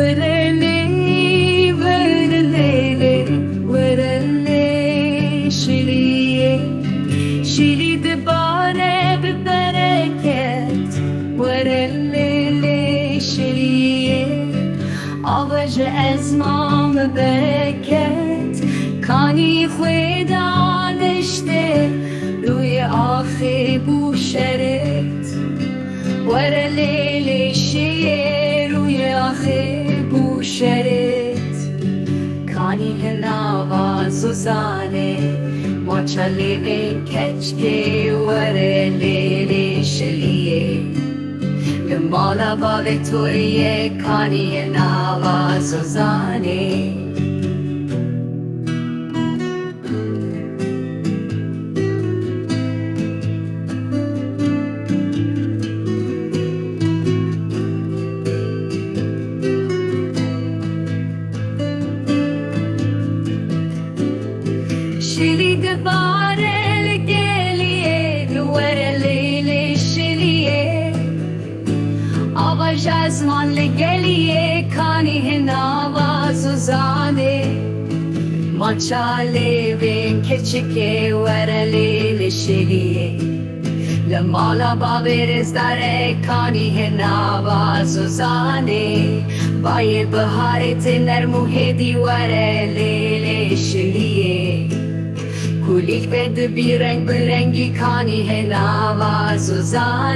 ورلي ورلي ورلي شيلي دبارة ببركات ورلي شيلي آواج ازمام برکت کانی خویدا نشته روی آخی بوشرت ورلی شیه روی آخی بوشرت کانی هنوا زوزانه ما چلی کچکی ورلی شلیه مالا با ویکتوریه کانی هنوا زوزانه شیلی دباره لگلیه ورلی شلیه آواج ازمان لگلیه کانی هنوا زوزانه ما چاله بین کچکه ورلی شلیه لمالا بابرز داره کانی هنوا زوزانه بای بهارت نرمو هدی ورلی شلیه کولیک بد بیرنگ برنگی کانی هنوا زوزانه